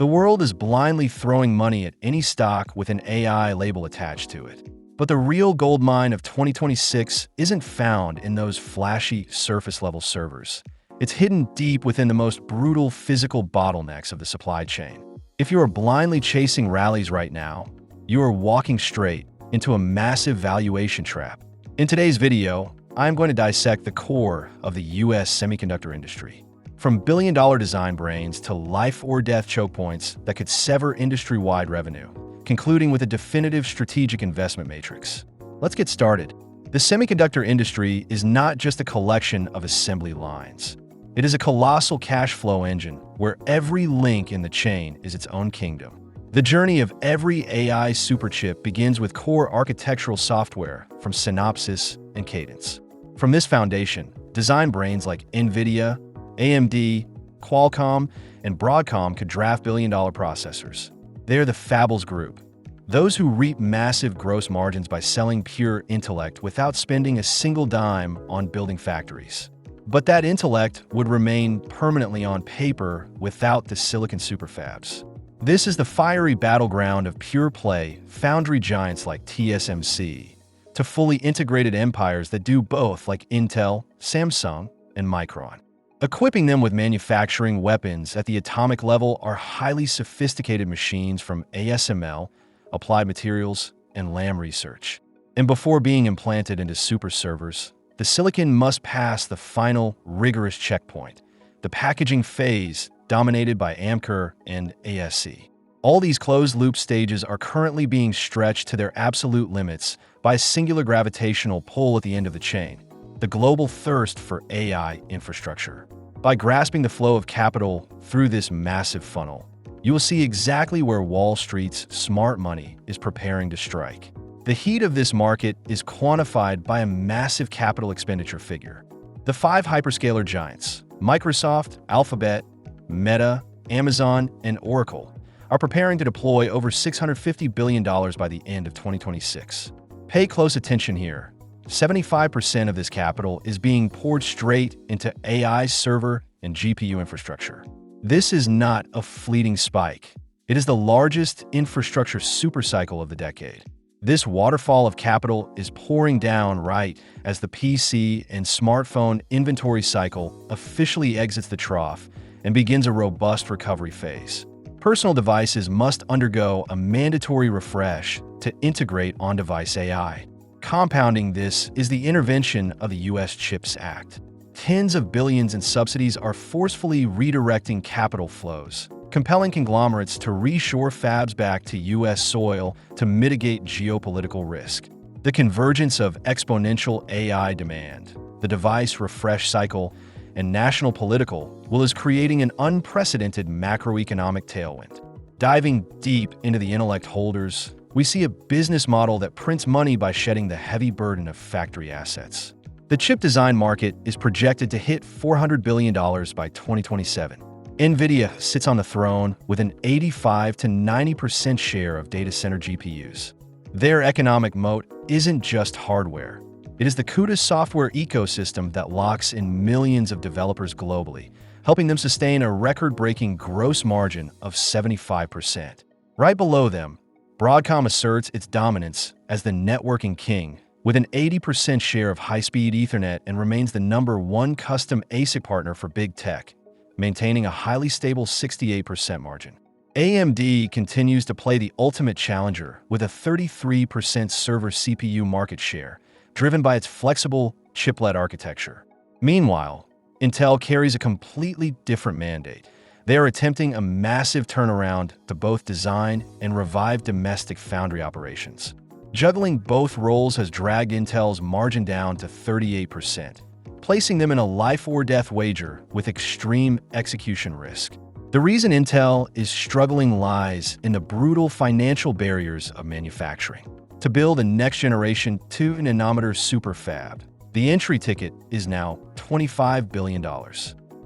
The world is blindly throwing money at any stock with an AI label attached to it. But the real gold mine of 2026 isn't found in those flashy surface-level servers. It's hidden deep within the most brutal physical bottlenecks of the supply chain. If you are blindly chasing rallies right now, you are walking straight into a massive valuation trap. In today's video, I'm going to dissect the core of the US semiconductor industry. From billion-dollar design brains to life-or-death choke points that could sever industry-wide revenue, concluding with a definitive strategic investment matrix. Let's get started. The semiconductor industry is not just a collection of assembly lines. It is a colossal cash flow engine where every link in the chain is its own kingdom. The journey of every AI superchip begins with core architectural software from Synopsys and Cadence. From this foundation, design brains like Nvidia, AMD, Qualcomm, and Broadcom could draft billion-dollar processors. They are the fables group, those who reap massive gross margins by selling pure intellect without spending a single dime on building factories. But that intellect would remain permanently on paper without the silicon superfabs. This is the fiery battleground of pure-play foundry giants like TSMC to fully integrated empires that do both like Intel, Samsung, and Micron. Equipping them with manufacturing weapons at the atomic level are highly sophisticated machines from ASML, Applied Materials, and Lam Research. And before being implanted into super servers, the silicon must pass the final, rigorous checkpoint, the packaging phase dominated by Amkor and ASE. All these closed-loop stages are currently being stretched to their absolute limits by a singular gravitational pull at the end of the chain, the global thirst for AI infrastructure. By grasping the flow of capital through this massive funnel, you will see exactly where Wall Street's smart money is preparing to strike. The heat of this market is quantified by a massive capital expenditure figure. The five hyperscaler giants, Microsoft, Alphabet, Meta, Amazon, and Oracle, are preparing to deploy over $650 billion by the end of 2026. Pay close attention here. 75% of this capital is being poured straight into AI server and GPU infrastructure. This is not a fleeting spike. It is the largest infrastructure supercycle of the decade. This waterfall of capital is pouring down right as the PC and smartphone inventory cycle officially exits the trough and begins a robust recovery phase. Personal devices must undergo a mandatory refresh to integrate on-device AI. Compounding this is the intervention of the US CHIPS Act. Tens of billions in subsidies are forcefully redirecting capital flows, compelling conglomerates to reshore fabs back to US soil to mitigate geopolitical risk. The convergence of exponential AI demand, the device refresh cycle, and national political will is creating an unprecedented macroeconomic tailwind. Diving deep into the intellect holders, we see a business model that prints money by shedding the heavy burden of factory assets. The chip design market is projected to hit $400 billion by 2027. Nvidia sits on the throne with an 85 to 90% share of data center GPUs. Their economic moat isn't just hardware. It is the CUDA software ecosystem that locks in millions of developers globally, helping them sustain a record-breaking gross margin of 75%. Right below them, Broadcom asserts its dominance as the networking king with an 80% share of high-speed Ethernet and remains the #1 custom ASIC partner for big tech, maintaining a highly stable 68% margin. AMD continues to play the ultimate challenger with a 33% server CPU market share, driven by its flexible chiplet architecture. Meanwhile, Intel carries a completely different mandate. They are attempting a massive turnaround to both design and revive domestic foundry operations. Juggling both roles has dragged Intel's margin down to 38%, placing them in a life-or-death wager with extreme execution risk. The reason Intel is struggling lies in the brutal financial barriers of manufacturing. To build a next-generation 2-nanometer superfab, the entry ticket is now $25 billion.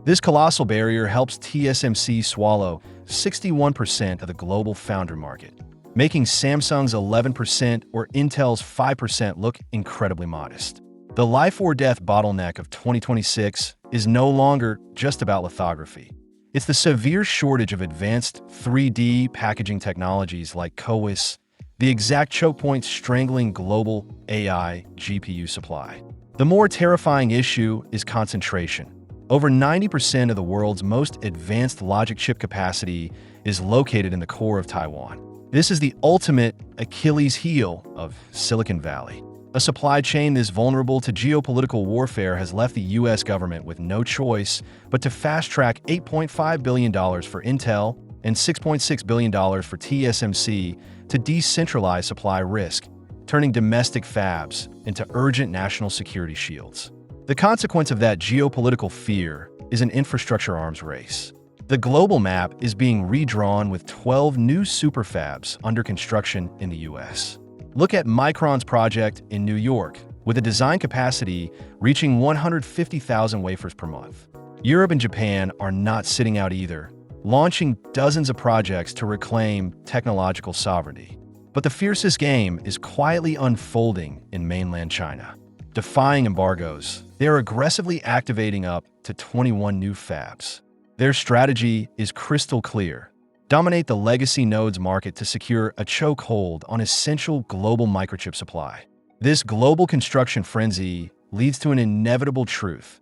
This colossal barrier helps TSMC swallow 61% of the global foundry market, making Samsung's 11% or Intel's 5% look incredibly modest. The life-or-death bottleneck of 2026 is no longer just about lithography. It's the severe shortage of advanced 3D packaging technologies like CoWoS, the exact chokepoints strangling global AI GPU supply. The more terrifying issue is concentration. Over 90% of the world's most advanced logic chip capacity is located in the core of Taiwan. This is the ultimate Achilles heel of Silicon Valley. A supply chain this vulnerable to geopolitical warfare has left the US government with no choice but to fast-track $8.5 billion for Intel and $6.6 billion for TSMC to decentralize supply risk, turning domestic fabs into urgent national security shields. The consequence of that geopolitical fear is an infrastructure arms race. The global map is being redrawn with 12 new superfabs under construction in the US. Look at Micron's project in New York, with a design capacity reaching 150,000 wafers per month. Europe and Japan are not sitting out either, launching dozens of projects to reclaim technological sovereignty. But the fiercest game is quietly unfolding in mainland China. Defying embargoes, they are aggressively activating up to 21 new fabs. Their strategy is crystal clear: dominate the legacy nodes market to secure a chokehold on essential global microchip supply. This global construction frenzy leads to an inevitable truth.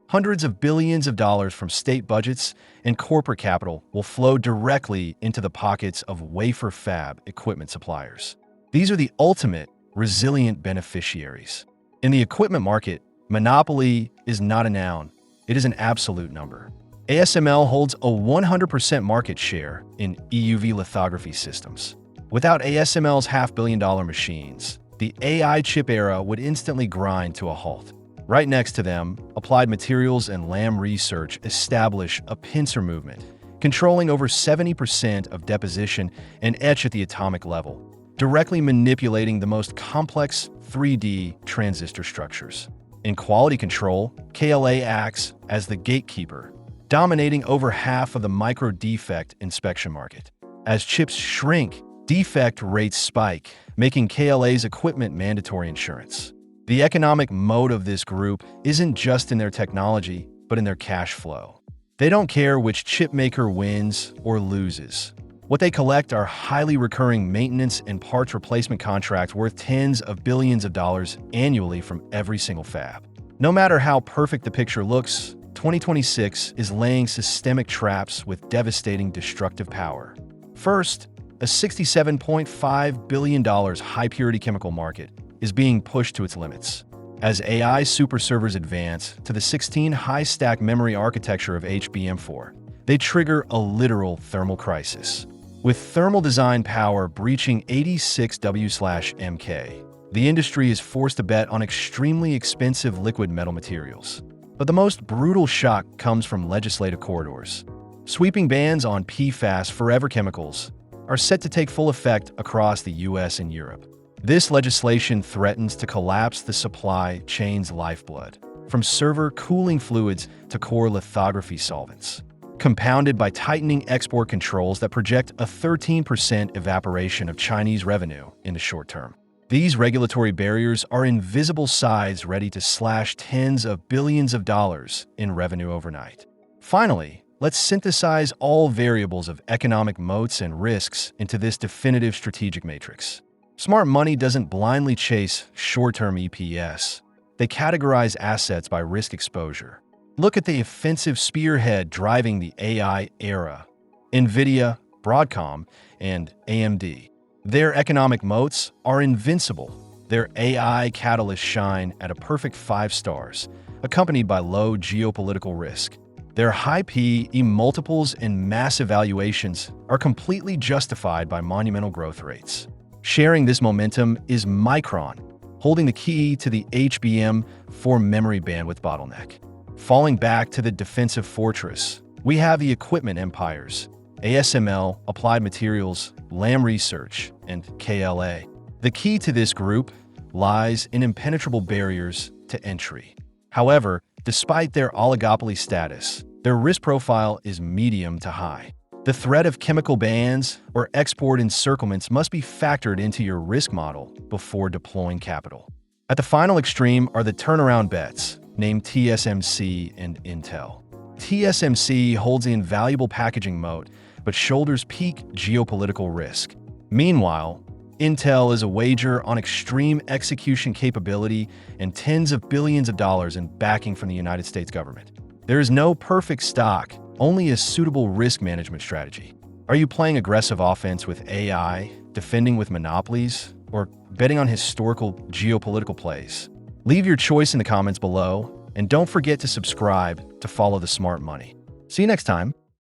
Hundreds of billions of dollars from state budgets and corporate capital will flow directly into the pockets of wafer fab equipment suppliers. These are the ultimate resilient beneficiaries. In the equipment market, monopoly is not a noun, it is an absolute number. ASML holds a 100% market share in EUV lithography systems. Without ASML's $500 million machines, the AI chip era would instantly grind to a halt. Right next to them, Applied Materials and Lam Research establish a pincer movement, controlling over 70% of deposition and etch at the atomic level, directly manipulating the most complex 3D transistor structures. In quality control, KLA acts as the gatekeeper, dominating over half of the micro-defect inspection market. As chips shrink, defect rates spike, making KLA's equipment mandatory insurance. The economic moat of this group isn't just in their technology, but in their cash flow. They don't care which chip maker wins or loses. What they collect are highly recurring maintenance and parts replacement contracts worth tens of billions of dollars annually from every single fab. No matter how perfect the picture looks, 2026 is laying systemic traps with devastating destructive power. First, a $67.5 billion high-purity chemical market is being pushed to its limits. As AI super servers advance to the 16 high-stack memory architecture of HBM4, they trigger a literal thermal crisis. With thermal design power breaching 86 W/MK, the industry is forced to bet on extremely expensive liquid metal materials. But the most brutal shock comes from legislative corridors. Sweeping bans on PFAS forever chemicals are set to take full effect across the US and Europe. This legislation threatens to collapse the supply chain's lifeblood, from server cooling fluids to core lithography solvents, compounded by tightening export controls that project a 13% evaporation of Chinese revenue in the short term. These regulatory barriers are invisible scythes ready to slash tens of billions of dollars in revenue overnight. Finally, let's synthesize all variables of economic moats and risks into this definitive strategic matrix. Smart money doesn't blindly chase short-term EPS. They categorize assets by risk exposure. Look at the offensive spearhead driving the AI era: Nvidia, Broadcom, and AMD. Their economic moats are invincible. Their AI catalysts shine at a perfect 5 stars, accompanied by low geopolitical risk. Their high PE multiples and massive valuations are completely justified by monumental growth rates. Sharing this momentum is Micron, holding the key to the HBM4 memory bandwidth bottleneck. Falling back to the defensive fortress, we have the equipment empires: ASML, Applied Materials, Lam Research, and KLA. The key to this group lies in impenetrable barriers to entry. However, despite their oligopoly status, their risk profile is medium to high. The threat of chemical bans or export encirclements must be factored into your risk model before deploying capital. At the final extreme are the turnaround bets, named TSMC and Intel. TSMC holds the invaluable packaging moat, but shoulders peak geopolitical risk. Meanwhile, Intel is a wager on extreme execution capability and tens of billions of dollars in backing from the United States government. There is no perfect stock, only a suitable risk management strategy. Are you playing aggressive offense with AI, defending with monopolies, or betting on historical geopolitical plays? Leave your choice in the comments below, and don't forget to subscribe to follow the smart money. See you next time.